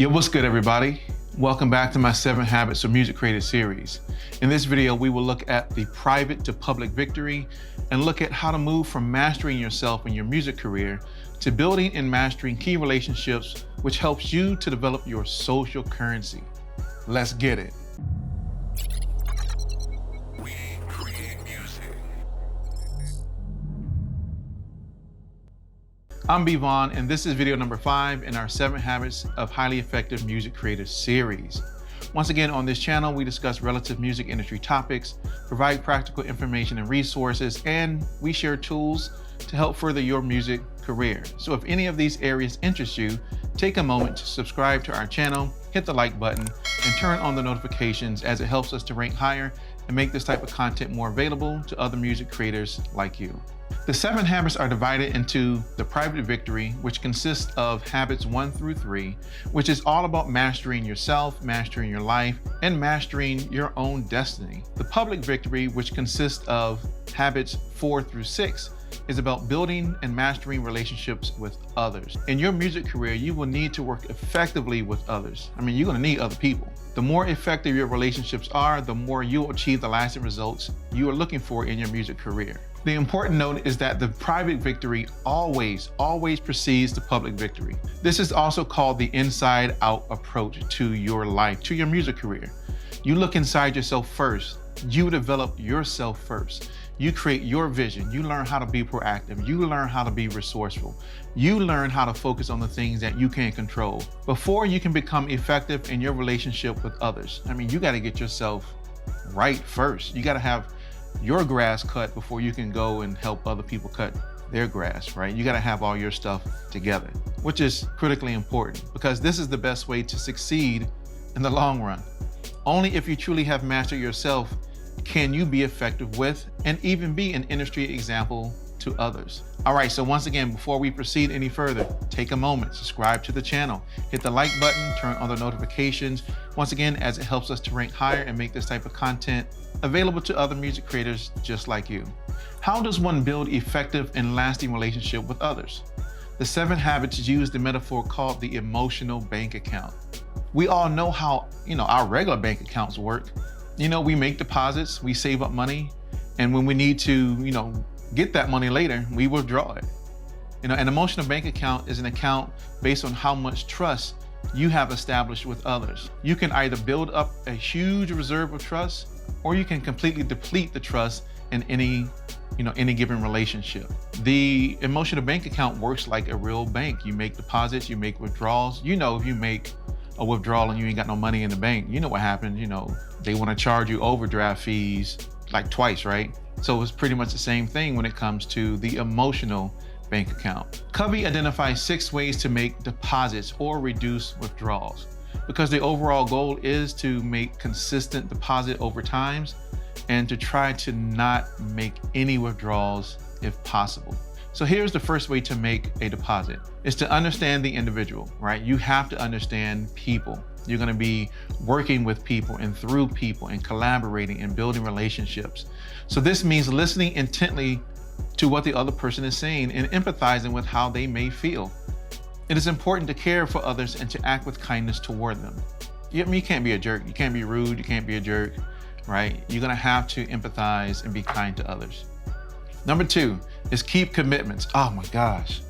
Yo, what's good, everybody? Welcome back to my 7 Habits of Music Creators series. In this video, we will look at the private to public victory and look at how to move from mastering yourself in your music career to building and mastering key relationships, which helps you to develop your social currency. Let's get it. I'm B Vaughn, and this is video number 5 in our 7 Habits of Highly Effective Music Creators series. Once again, on this channel, we discuss relative music industry topics, provide practical information and resources, and we share tools to help further your music career. So if any of these areas interest you, take a moment to subscribe to our channel, hit the like button, and turn on the notifications, as it helps us to rank higher and make this type of content more available to other music creators like you. The 7 habits are divided into the private victory, which consists of habits 1 through 3, which is all about mastering yourself, mastering your life, and mastering your own destiny. The public victory, which consists of habits 4 through 6, is about building and mastering relationships with others. In your music career, you will need to work effectively with others. You're gonna need other people. The more effective your relationships are, the more you'll achieve the lasting results you are looking for in your music career. The important note is that the private victory always precedes the public victory. This is also called the inside out approach to your life, to your music career. You look inside yourself first. You develop yourself first. You create your vision. You learn how to be proactive. You learn how to be resourceful. You learn how to focus on the things that you can control before you can become effective in your relationship with others. You got to get yourself right first. You got to have your grass cut before you can go and help other people cut their grass, right? You got to have all your stuff together, which is critically important, because this is the best way to succeed in the long run. Only if you truly have mastered yourself can you be effective with and even be an industry example to others. All right, so once again, before we proceed any further, take a moment, subscribe to the channel, hit the like button, turn on the notifications, once again, as it helps us to rank higher and make this type of content available to other music creators just like you. How does one build effective and lasting relationship with others? The 7 habits use the metaphor called the emotional bank account. We all know how, our regular bank accounts work. We make deposits, we save up money, and when we need to, get that money later, we withdraw it. An emotional bank account is an account based on how much trust you have established with others. You can either build up a huge reserve of trust, or you can completely deplete the trust in any given relationship. The emotional bank account works like a real bank. You make deposits, you make withdrawals. If you make a withdrawal and you ain't got no money in the bank, you know what happens. They want to charge you overdraft fees like twice, right? So it's pretty much the same thing when it comes to the emotional bank account. Covey identifies 6 ways to make deposits or reduce withdrawals, because the overall goal is to make consistent deposit over time and to try to not make any withdrawals if possible. So here's the first way to make a deposit, is to understand the individual, right? You have to understand people. You're gonna be working with people and through people and collaborating and building relationships. So this means listening intently to what the other person is saying and empathizing with how they may feel. It is important to care for others and to act with kindness toward them. You can't be a jerk. You can't be rude. You can't be a jerk, right? You're gonna have to empathize and be kind to others. Number 2 is keep commitments. Oh my gosh.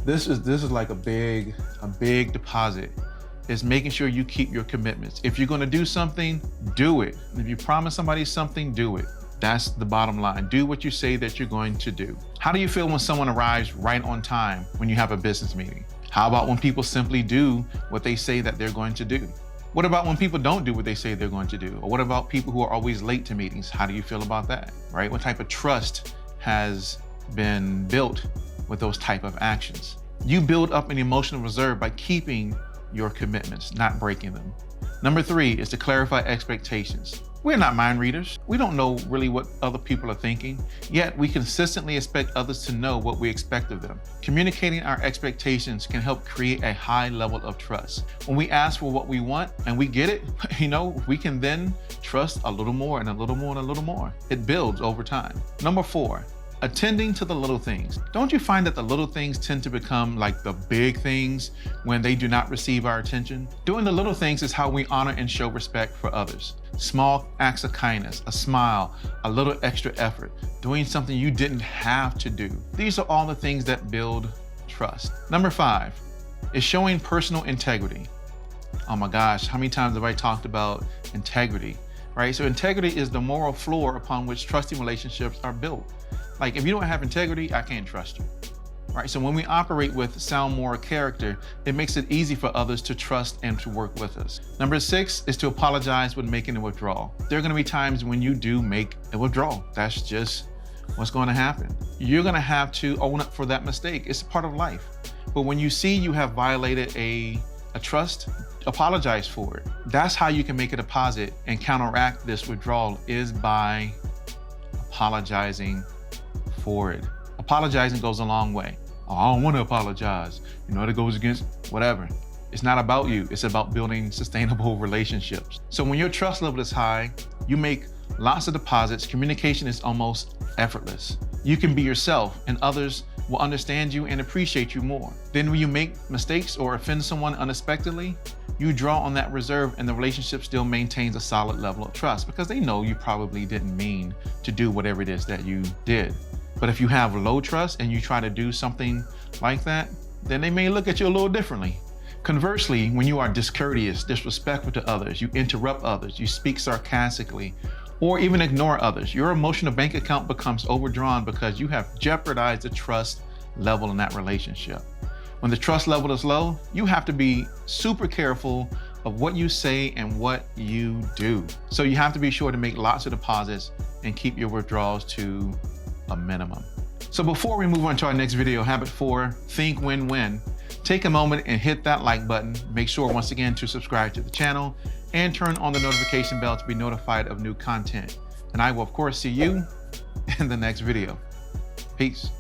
This is like a big deposit. Is making sure you keep your commitments. If you're gonna do something, do it. If you promise somebody something, do it. That's the bottom line. Do what you say that you're going to do. How do you feel when someone arrives right on time when you have a business meeting? How about when people simply do what they say that they're going to do? What about when people don't do what they say they're going to do? Or what about people who are always late to meetings? How do you feel about that, right? What type of trust has been built with those type of actions? You build up an emotional reserve by keeping your commitments, not breaking them. Number 3 is to clarify expectations. We're not mind readers. We don't know really what other people are thinking, yet we consistently expect others to know what we expect of them. Communicating our expectations can help create a high level of trust. When we ask for what we want and we get it, we can then trust a little more and a little more and a little more. It builds over time. Number 4, Attending to the little things. Don't you find that the little things tend to become like the big things when they do not receive our attention? Doing the little things is how we honor and show respect for others. Small acts of kindness, a smile, a little extra effort, doing something you didn't have to do. These are all the things that build trust. Number 5 is showing personal integrity. Oh my gosh, how many times have I talked about integrity, right? So integrity is the moral floor upon which trusting relationships are built. Like if you don't have integrity, I can't trust you, right? So when we operate with sound moral character, it makes it easy for others to trust and to work with us. Number 6 is to apologize when making a withdrawal. There are gonna be times when you do make a withdrawal. That's just what's gonna happen. You're gonna have to own up for that mistake. It's a part of life. But when you see you have violated a trust, apologize for it. That's how you can make a deposit and counteract this withdrawal, is by apologizing for it. Apologizing goes a long way. Oh, I don't want to apologize. You know, that goes against whatever. It's not about you. It's about building sustainable relationships. So when your trust level is high, you make lots of deposits. Communication is almost effortless. You can be yourself and others will understand you and appreciate you more. Then when you make mistakes or offend someone unexpectedly, you draw on that reserve and the relationship still maintains a solid level of trust because they know you probably didn't mean to do whatever it is that you did. But if you have low trust and you try to do something like that, then they may look at you a little differently. Conversely, when you are discourteous, disrespectful to others, you interrupt others, you speak sarcastically, or even ignore others, your emotional bank account becomes overdrawn because you have jeopardized the trust level in that relationship. When the trust level is low, you have to be super careful of what you say and what you do. So you have to be sure to make lots of deposits and keep your withdrawals to a minimum. So before we move on to our next video, habit 4, think win-win. Take a moment and hit that like button. Make sure once again to subscribe to the channel and turn on the notification bell to be notified of new content. And I will of course see you in the next video. Peace.